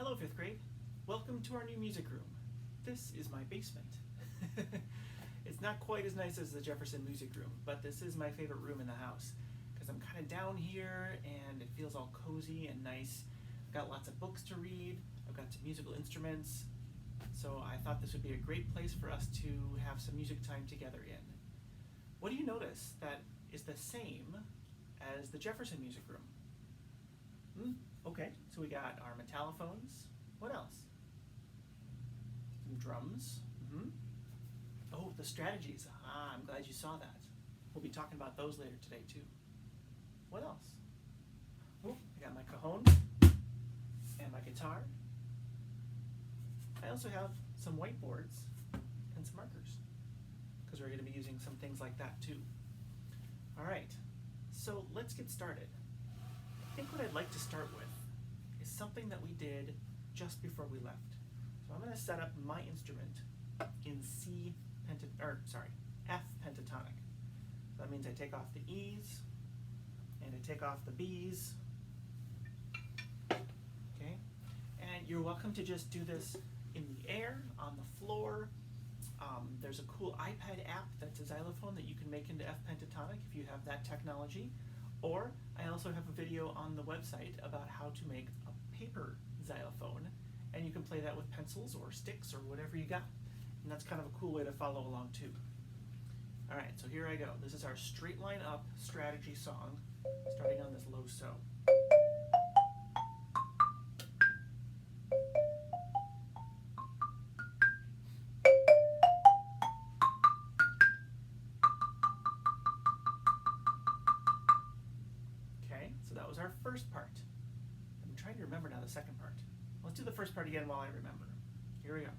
Hello, 5th grade. Welcome to our new music room. This is my basement. It's not quite as nice as the Jefferson music room, but this is my favorite room in the house because I'm kind of down here and it feels all cozy and nice. I've got lots of books to read. I've got some musical instruments. So I thought this would be a great place for us to have some music time together in. What do you notice that is the same as the Jefferson music room? Okay, so we got our metallophones. What else? Some drums. Oh, the strategies. I'm glad you saw that. We'll be talking about those later today too. What else? Oh, I got my cajon and my guitar. I also have some whiteboards and some markers because we're going to be using some things like that too. All right, so let's get started. I think what I'd like to start with is something that we did just before we left. So I'm going to set up my instrument in F pentatonic. So that means I take off the E's and I take off the B's. Okay, and you're welcome to just do this in the air, on the floor. There's a cool iPad app that's a xylophone that you can make into F pentatonic if you have that technology. Or I also have a video on the website about how to make a paper xylophone, and you can play that with pencils or sticks or whatever you got. And that's kind of a cool way to follow along too. All right, so here I go. This is our straight line up strategy song, starting on this low so. Okay, so that was our first part. I'm trying to remember now the second part. Let's do the first part again while I remember. Here we go.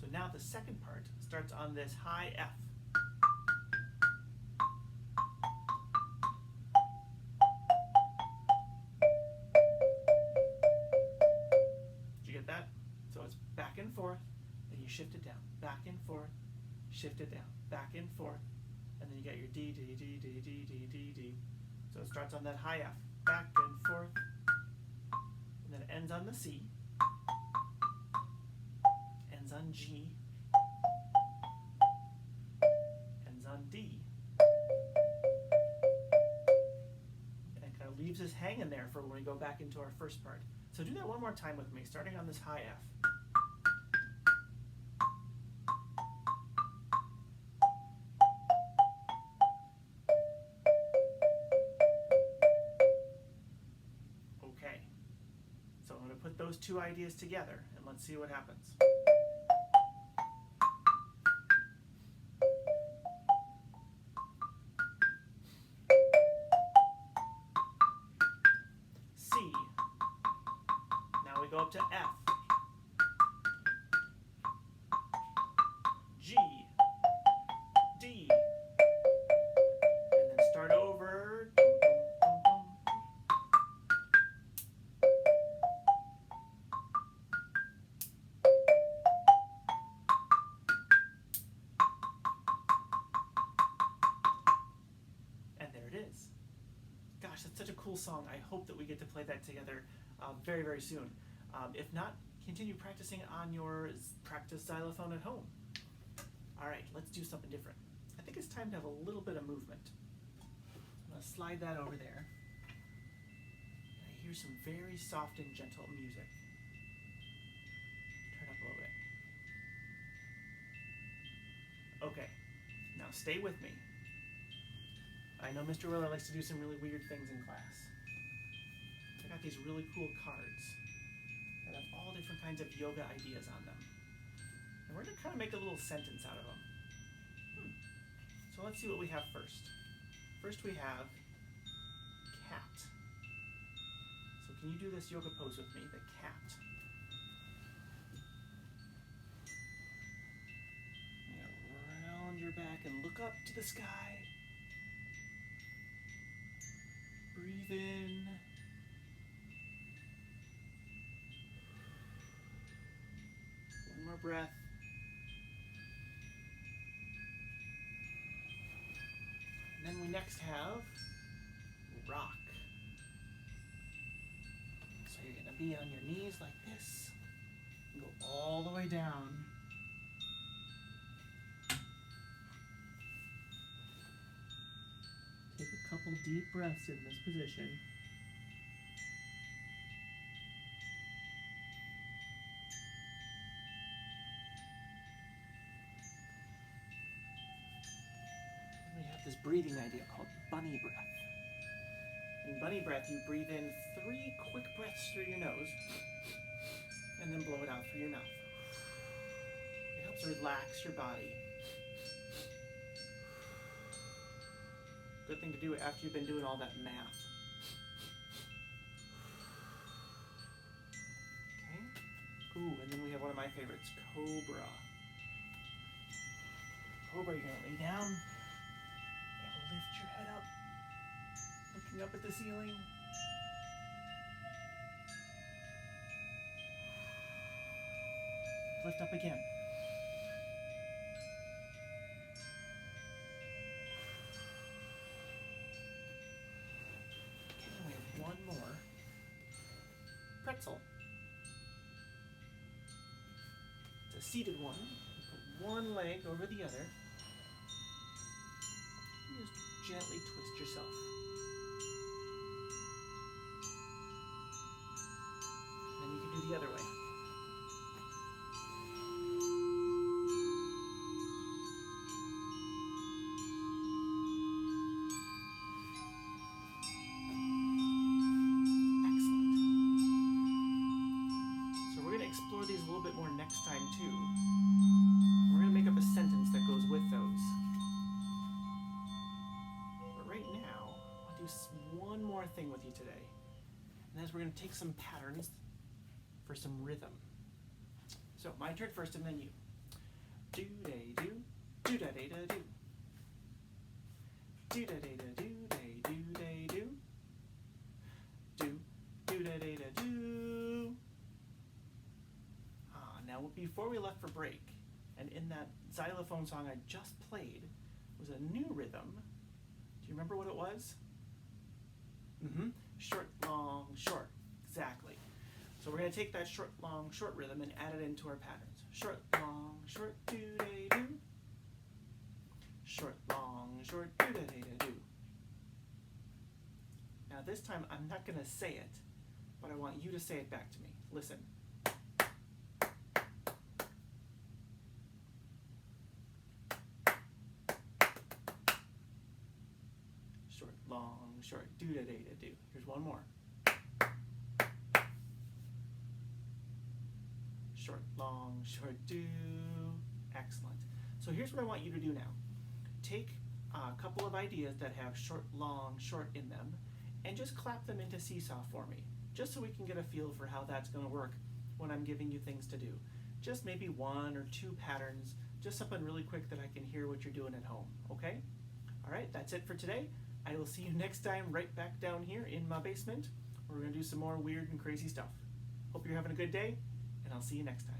So now the second part starts on this high F. Did you get that? So it's back and forth, then you shift it down, back and forth, shift it down, back and forth, and then you get your D, D, D, D, D, D, D, D. So it starts on that high F, back and forth, and then it ends on the C, ends on G, ends on D, and kind of leaves us hanging there for when we go back into our first part. So do that one more time with me, starting on this high F. Okay, so I'm going to put those two ideas together and let's see what happens. C. Now we go up to F. G. D. And then start over. And there it is. Gosh, that's such a cool song. I hope that we get to play that together very, very soon. If not, continue practicing on your practice xylophone at home. All right, let's do something different. I think it's time to have a little bit of movement. I'm going to slide that over there. And I hear some very soft and gentle music. Turn up a little bit. Okay, now stay with me. I know Mr. Willer likes to do some really weird things in class. I got these really cool cards that have all different kinds of yoga ideas on them. And we're going to kind of make a little sentence out of them. So let's see what we have first. First we have cat. So can you do this yoga pose with me, the cat? You're gonna round your back and look up to the sky. Breathe in. breath. And then we next have rock. So you're going to be on your knees like this. Go all the way down. Take a couple deep breaths in this position. We have this breathing idea called bunny breath. In bunny breath, you breathe in 3 quick breaths through your nose and then blow it out through your mouth. It helps relax your body. Good thing to do after you've been doing all that math. Okay. Ooh, and then we have one of my favorites, cobra. Cobra, you're gonna lay down and lift your head up, looking up at the ceiling. Lift up again. Okay, we have one more. Pretzel. It's a seated one. You put one leg over the other. And just gently twist yourself. And then you can do the other way. Explore these a little bit more next time too. We're going to make up a sentence that goes with those. But right now, I'll do one more thing with you today. And that's we're going to take some patterns for some rhythm. So my turn first and then you. Do-day-do, do-da-day-da-do. Do-da-day-da-do, day-do-day-do. Do, do-da-day-da-do. Now, before we left for break, and in that xylophone song I just played, was a new rhythm. Do you remember what it was? Short, long, short. Exactly. So we're going to take that short, long, short rhythm and add it into our patterns. Short, long, short, do-day-do. Short, long, short, do-da-day-da-do. Now this time I'm not going to say it, but I want you to say it back to me. Listen. Long, short, do-da-day-da-do. Here's one more. Short, long, short, do. Excellent. So here's what I want you to do now. Take a couple of ideas that have short, long, short in them, and just clap them into Seesaw for me, just so we can get a feel for how that's going to work when I'm giving you things to do. Just maybe 1 or 2 patterns, just something really quick that I can hear what you're doing at home, okay? All right, that's it for today. I will see you next time right back down here in my basement, where we're going to do some more weird and crazy stuff. Hope you're having a good day, and I'll see you next time.